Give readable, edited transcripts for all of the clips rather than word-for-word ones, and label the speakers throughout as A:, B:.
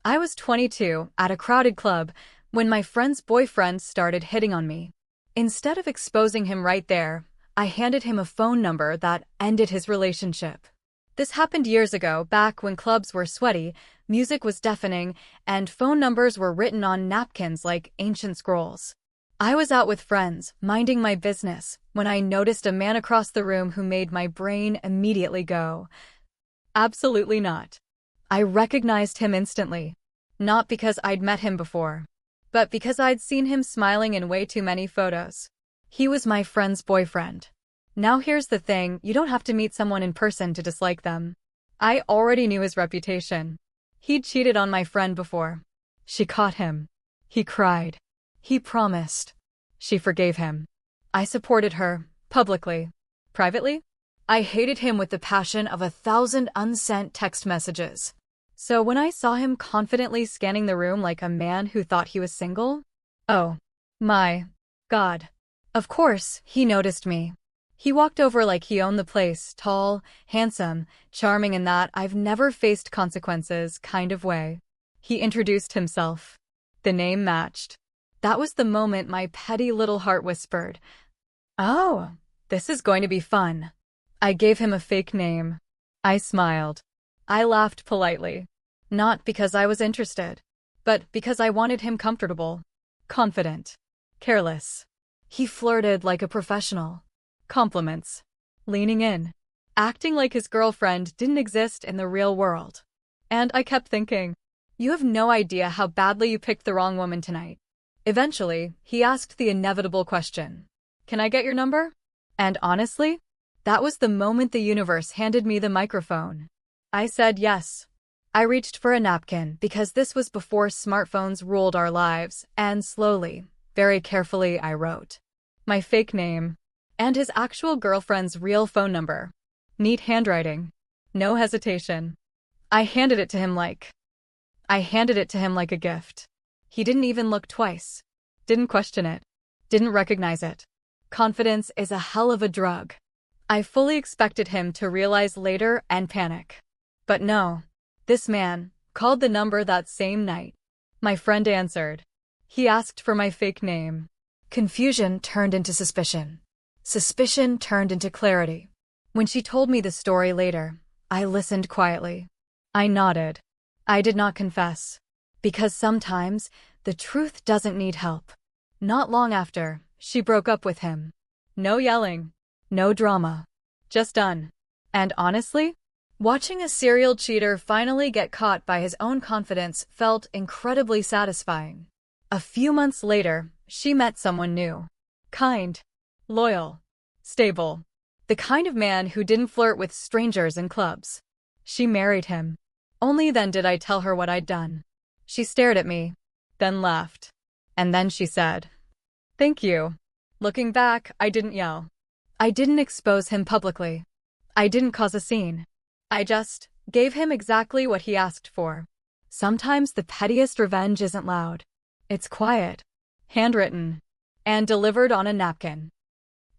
A: I was 22, at a crowded club, when my friend's boyfriend started hitting on me. Instead of exposing him right there, I handed him a phone number that ended his relationship. This happened years ago, back when clubs were sweaty, music was deafening, and phone numbers were written on napkins like ancient scrolls. I was out with friends, minding my business, when I noticed a man across the room who made my brain immediately go, absolutely not. I recognized him instantly. Not because I'd met him before, but because I'd seen him smiling in way too many photos. He was my friend's boyfriend. Now here's the thing, you don't have to meet someone in person to dislike them. I already knew his reputation. He'd cheated on my friend before. She caught him. He cried. He promised. She forgave him. I supported her, publicly. Privately? I hated him with the passion of 1,000 unsent text messages. So when I saw him confidently scanning the room like a man who thought he was single, oh my God. Of course, he noticed me. He walked over like he owned the place, tall, handsome, charming in that I've never faced consequences kind of way. He introduced himself. The name matched. That was the moment my petty little heart whispered, oh, this is going to be fun. I gave him a fake name. I smiled. I laughed politely. Not because I was interested, but because I wanted him comfortable, confident, careless. He flirted like a professional. Compliments. Leaning in. Acting like his girlfriend didn't exist in the real world. And I kept thinking, you have no idea how badly you picked the wrong woman tonight. Eventually, he asked the inevitable question. Can I get your number? And honestly, that was the moment the universe handed me the microphone. I said yes. I reached for a napkin because this was before smartphones ruled our lives, and slowly, very carefully I wrote my fake name and his actual girlfriend's real phone number. Neat handwriting. No hesitation. I handed it to him like a gift. He didn't even look twice. Didn't question it. Didn't recognize it. Confidence is a hell of a drug. I fully expected him to realize later and panic. But no. This man called the number that same night. My friend answered. He asked for my fake name. Confusion turned into suspicion. Suspicion turned into clarity. When she told me the story later, I listened quietly. I nodded. I did not confess. Because sometimes, the truth doesn't need help. Not long after, she broke up with him. No yelling. No drama. Just done. And honestly, watching a serial cheater finally get caught by his own confidence felt incredibly satisfying. A few months later, she met someone new. Kind. Loyal. Stable. The kind of man who didn't flirt with strangers in clubs. She married him. Only then did I tell her what I'd done. She stared at me, then laughed. And then she said, thank you. Looking back, I didn't yell. I didn't expose him publicly. I didn't cause a scene. I just gave him exactly what he asked for. Sometimes the pettiest revenge isn't loud. It's quiet, handwritten, and delivered on a napkin.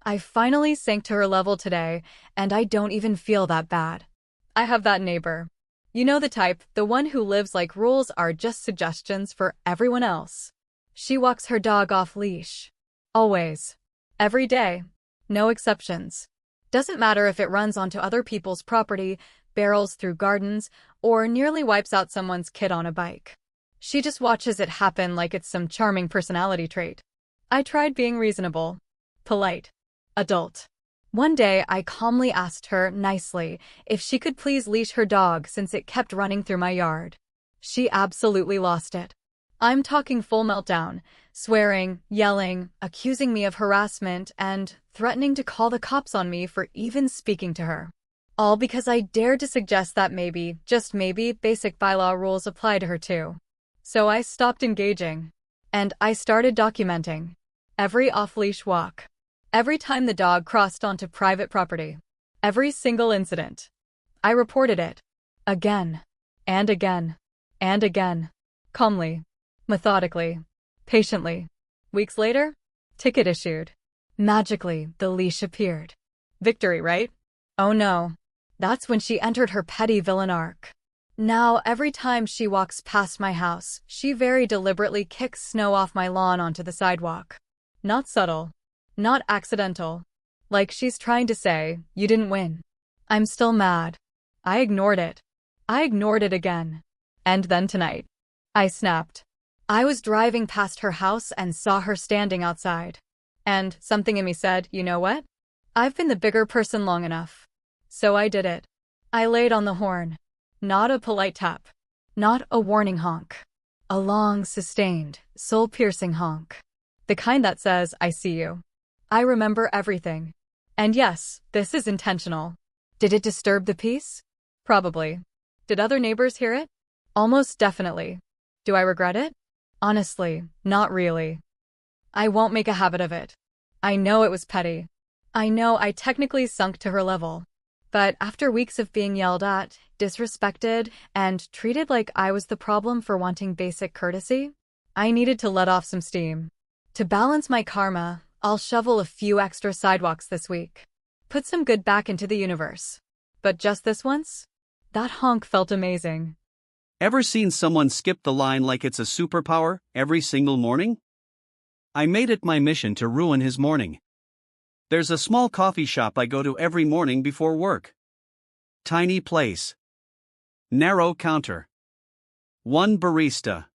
A: I finally sank to her level today, and I don't even feel that bad. I have that neighbor. You know the type, the one who lives like rules are just suggestions for everyone else. She walks her dog off leash. Always. Every day. No exceptions. Doesn't matter if it runs onto other people's property, barrels through gardens, or nearly wipes out someone's kid on a bike. She just watches it happen like it's some charming personality trait. I tried being reasonable, polite, adult. One day, I calmly asked her, nicely, if she could please leash her dog since it kept running through my yard. She absolutely lost it. I'm talking full meltdown, swearing, yelling, accusing me of harassment, and threatening to call the cops on me for even speaking to her. All because I dared to suggest that maybe, just maybe, basic bylaw rules apply to her too. So I stopped engaging. And I started documenting. Every off-leash walk. Every time the dog crossed onto private property. Every single incident. I reported it. Again. And again. And again. Calmly. Methodically. Patiently. Weeks later, ticket issued. Magically, the leash appeared. Victory, right? Oh no. That's when she entered her petty villain arc. Now, every time she walks past my house, she very deliberately kicks snow off my lawn onto the sidewalk. Not subtle. Not accidental. Like she's trying to say, you didn't win. I'm still mad. I ignored it. I ignored it again. And then tonight, I snapped. I was driving past her house and saw her standing outside. And something in me said, you know what? I've been the bigger person long enough. So I did it. I laid on the horn. Not a polite tap. Not a warning honk. A long, sustained, soul-piercing honk. The kind that says, I see you. I remember everything. And yes, this is intentional. Did it disturb the peace? Probably. Did other neighbors hear it? Almost definitely. Do I regret it? Honestly, not really. I won't make a habit of it. I know it was petty. I know I technically sunk to her level. But after weeks of being yelled at, disrespected, and treated like I was the problem for wanting basic courtesy, I needed to let off some steam. To balance my karma, I'll shovel a few extra sidewalks this week. Put some good back into the universe. But just this once? That honk felt amazing.
B: Ever seen someone skip the line like it's a superpower every single morning? I made it my mission to ruin his morning. There's a small coffee shop I go to every morning before work. Tiny place. Narrow counter. One barista.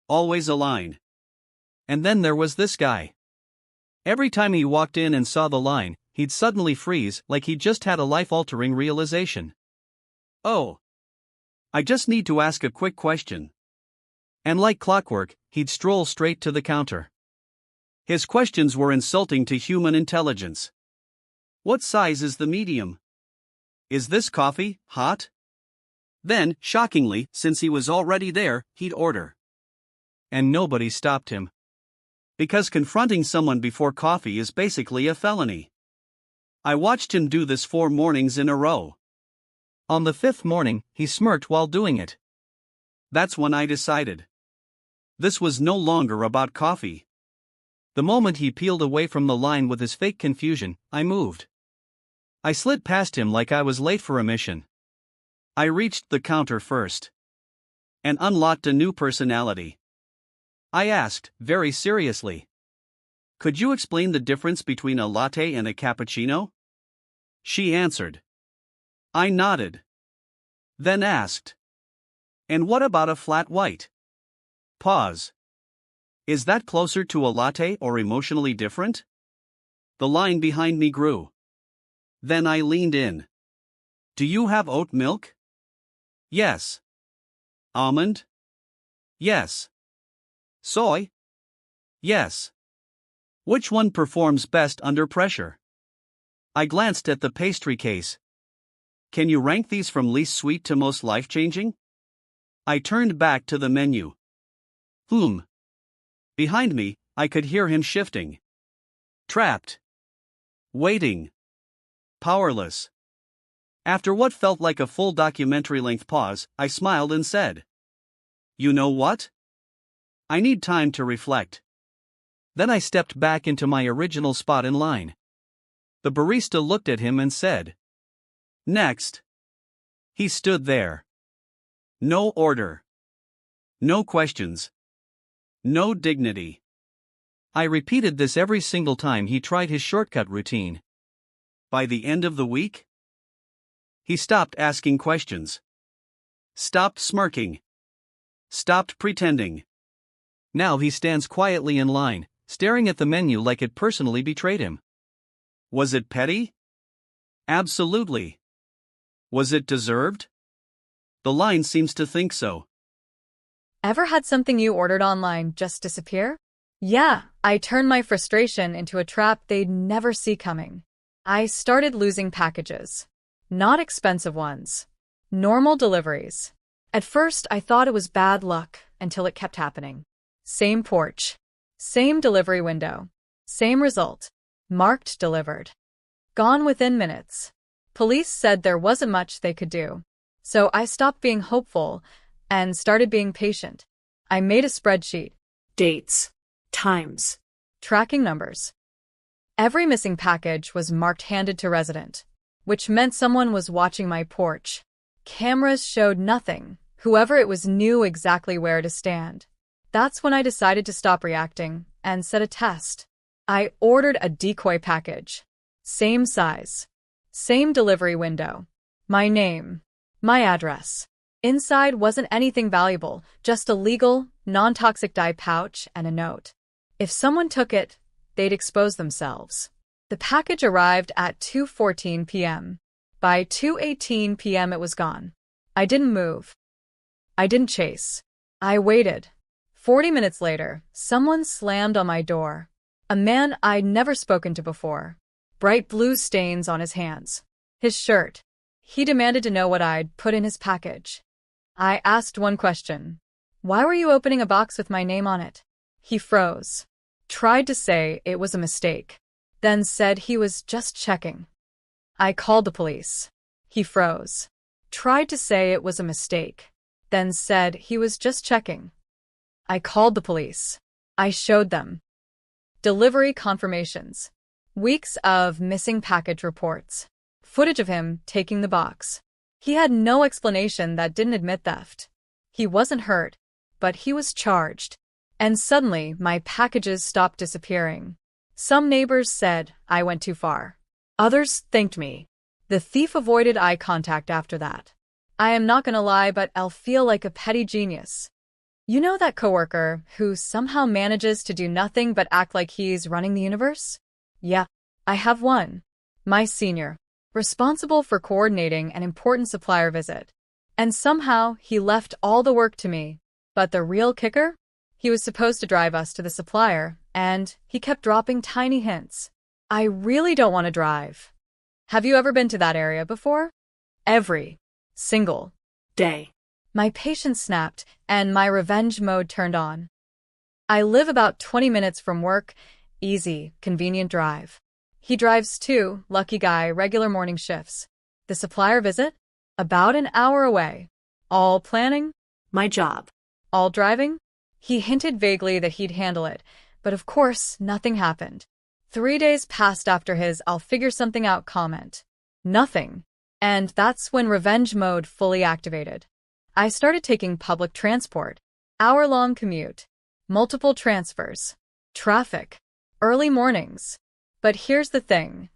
B: Always a line. And then there was this guy. Every time he walked in and saw the line, he'd suddenly freeze like he'd just had a life-altering realization. Oh. I just need to ask a quick question. And like clockwork, he'd stroll straight to the counter. His questions were insulting to human intelligence. What size is the medium? Is this coffee hot? Then, shockingly, since he was already there, he'd order. And nobody stopped him. Because confronting someone before coffee is basically a felony. I watched him do this 4 mornings in a row. On the 5th morning, he smirked while doing it. That's when I decided. This was no longer about coffee. The moment he peeled away from the line with his fake confusion, I moved. I slid past him like I was late for a mission. I reached the counter first. And unlocked a new personality. I asked, very seriously. Could you explain the difference between a latte and a cappuccino? She answered. I nodded. Then asked. And what about a flat white? Pause. Is that closer to a latte or emotionally different? The line behind me grew. Then I leaned in. Do you have oat milk? Yes. Almond? Yes. Soy? Yes. Which one performs best under pressure? I glanced at the pastry case. Can you rank these from least sweet to most life-changing? I turned back to the menu. Behind me, I could hear him shifting. Trapped. Waiting. Powerless. After what felt like a full documentary-length pause, I smiled and said, You know what? I need time to reflect. Then I stepped back into my original spot in line. The barista looked at him and said, Next. He stood there. No order. No questions. No dignity. I repeated this every single time he tried his shortcut routine. By the end of the week, he stopped asking questions. Stopped smirking. Stopped pretending. Now he stands quietly in line, staring at the menu like it personally betrayed him. Was it petty? Absolutely. Was it deserved? The line seems to think so.
A: Ever had something you ordered online just disappear? Yeah, I turned my frustration into a trap they'd never see coming. I started losing packages. Not expensive ones. Normal deliveries. At first, I thought it was bad luck until it kept happening. Same porch. Same delivery window. Same result. Marked delivered. Gone within minutes. Police said there wasn't much they could do. So I stopped being hopeful and started being patient. I made a spreadsheet. Dates. Times. Tracking numbers. Every missing package was marked handed to resident, which meant someone was watching my porch. Cameras showed nothing. Whoever it was knew exactly where to stand. That's when I decided to stop reacting and set a test. I ordered a decoy package. Same size. Same delivery window. My name. My address. Inside wasn't anything valuable, just a legal, non-toxic dye pouch and a note. If someone took it, they'd expose themselves. The package arrived at 2:14 p.m. By 2:18 p.m. it was gone. I didn't move. I didn't chase. I waited. 40 minutes later, someone slammed on my door. A man I'd never spoken to before. Bright blue stains on his hands. His shirt. He demanded to know what I'd put in his package. I asked one question. Why were you opening a box with my name on it? He froze. Tried to say it was a mistake. Then said he was just checking. I called the police. He froze. Tried to say it was a mistake. Then said he was just checking. I called the police. I showed them. Delivery confirmations. Weeks of missing package reports. Footage of him taking the box. He had no explanation that didn't admit theft. He wasn't hurt, but he was charged. And suddenly, my packages stopped disappearing. Some neighbors said I went too far. Others thanked me. The thief avoided eye contact after that. I am not gonna lie, but I'll feel like a petty genius. You know that coworker who somehow manages to do nothing but act like he's running the universe? Yeah, I have one. My senior. Responsible for coordinating an important supplier visit. And somehow he left all the work to me. But the real kicker? He was supposed to drive us to the supplier, and he kept dropping tiny hints. I really don't want to drive. Have you ever been to that area before? Every single day. My patience snapped, and my revenge mode turned on. I live about 20 minutes from work, easy, convenient drive. He drives too, lucky guy, regular morning shifts. The supplier visit? About an hour away. All planning? My job. All driving? He hinted vaguely that he'd handle it, but of course, nothing happened. 3 days passed after his "I'll figure something out" comment. Nothing. And that's when revenge mode fully activated. I started taking public transport. Hour-long commute. Multiple transfers. Traffic. Early mornings. But here's the thing.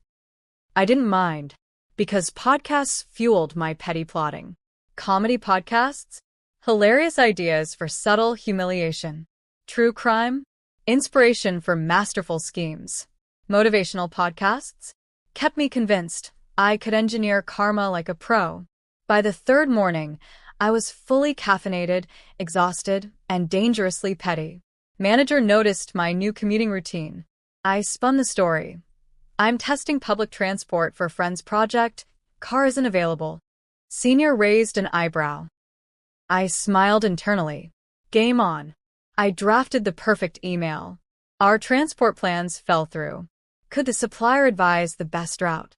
A: I didn't mind. Because podcasts fueled my petty plotting. Comedy podcasts? Hilarious ideas for subtle humiliation. True crime? Inspiration for masterful schemes. Motivational podcasts? Kept me convinced I could engineer karma like a pro. By the third morning, I was fully caffeinated, exhausted, and dangerously petty. Manager noticed my new commuting routine. I spun the story. I'm testing public transport for a friend's project. Car isn't available. Senior raised an eyebrow. I smiled internally. Game on. I drafted the perfect email. Our transport plans fell through. Could the supplier advise the best route?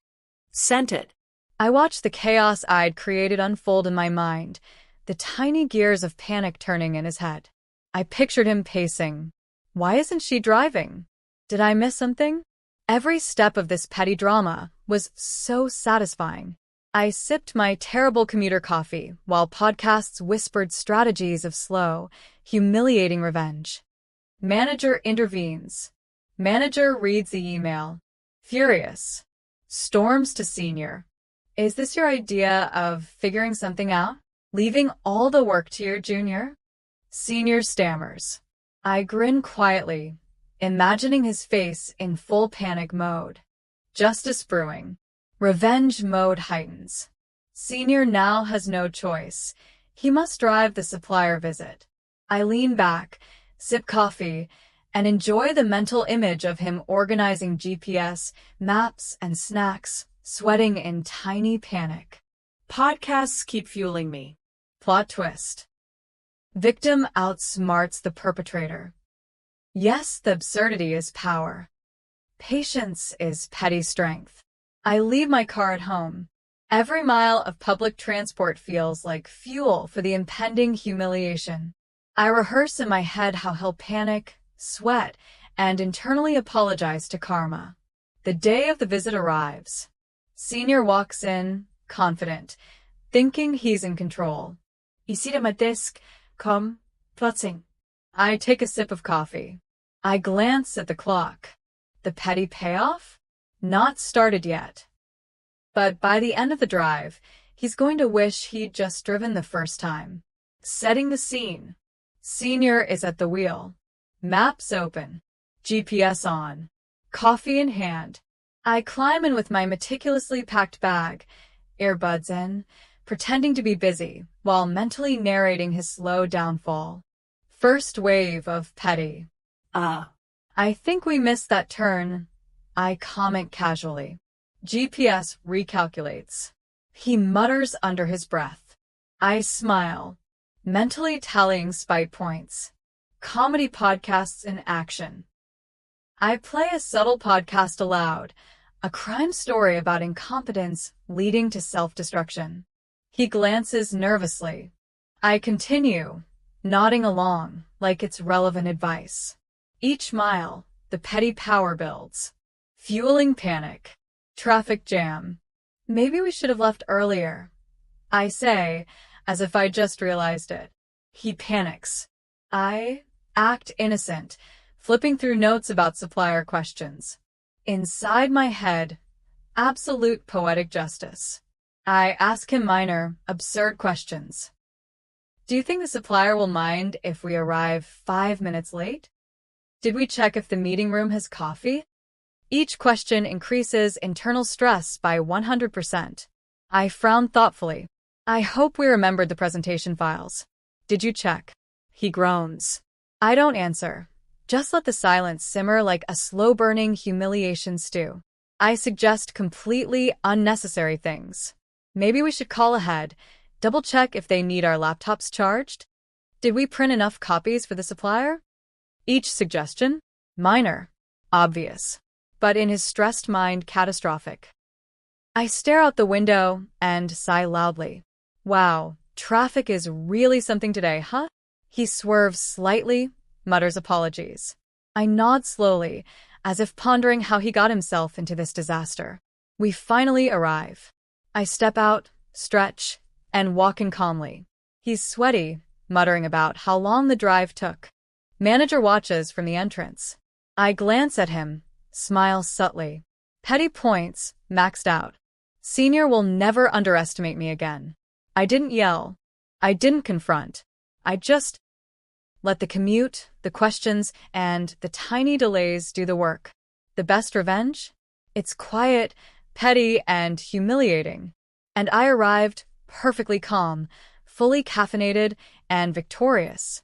A: Sent it. I watched the chaos I'd created unfold in my mind, the tiny gears of panic turning in his head. I pictured him pacing. Why isn't she driving? Did I miss something? Every step of this petty drama was so satisfying. I sipped my terrible commuter coffee while podcasts whispered strategies of slow, humiliating revenge. Manager intervenes. Manager reads the email. Furious. Storms to senior. Is this your idea of figuring something out? Leaving all the work to your junior? Senior stammers. I grin quietly, imagining his face in full panic mode. Justice brewing. Revenge mode heightens. Senior now has no choice. He must drive the supplier visit. I lean back, sip coffee, and enjoy the mental image of him organizing GPS, maps, and snacks, sweating in tiny panic. Podcasts keep fueling me. Plot twist. Victim outsmarts the perpetrator. Yes, the absurdity is power. Patience is petty strength. I leave my car at home. Every mile of public transport feels like fuel for the impending humiliation. I rehearse in my head how he'll panic, sweat, and internally apologize to karma. The day of the visit arrives. Senior walks in, confident, thinking he's in control. You sit at my desk, come, plotting. I take a sip of coffee. I glance at the clock. The petty payoff? Not started yet. But by the end of the drive, he's going to wish he'd just driven the first time. Setting the scene. Senior is at the wheel. Maps open. GPS on. Coffee in hand. I climb in with my meticulously packed bag, earbuds in, pretending to be busy, while mentally narrating his slow downfall. First wave of petty. I think we missed that turn. I comment casually. GPS recalculates. He mutters under his breath. I smile, mentally tallying spite points. Comedy podcasts in action. I play a subtle podcast aloud, a crime story about incompetence leading to self-destruction. He glances nervously. I continue, nodding along like it's relevant advice. Each mile, the petty power builds. Fueling panic. Traffic jam. Maybe we should have left earlier. I say, as if I just realized it. He panics. I act innocent, flipping through notes about supplier questions. Inside my head, absolute poetic justice. I ask him minor, absurd questions. Do you think the supplier will mind if we arrive 5 minutes late? Did we check if the meeting room has coffee? Each question increases internal stress by 100%. I frown thoughtfully. I hope we remembered the presentation files. Did you check? He groans. I don't answer. Just let the silence simmer like a slow-burning humiliation stew. I suggest completely unnecessary things. Maybe we should call ahead, double-check if they need our laptops charged. Did we print enough copies for the supplier? Each suggestion? Minor. Obvious. But in his stressed mind, catastrophic. I stare out the window and sigh loudly. Wow, traffic is really something today, huh? He swerves slightly, mutters apologies. I nod slowly, as if pondering how he got himself into this disaster. We finally arrive. I step out, stretch, and walk in calmly. He's sweaty, muttering about how long the drive took. Manager watches from the entrance. I glance at him, smile subtly. Petty points, maxed out. Senior will never underestimate me again. I didn't yell. I didn't confront. I just let the commute, the questions, and the tiny delays do the work. The best revenge? It's quiet, petty, and humiliating. And I arrived perfectly calm, fully caffeinated, and victorious.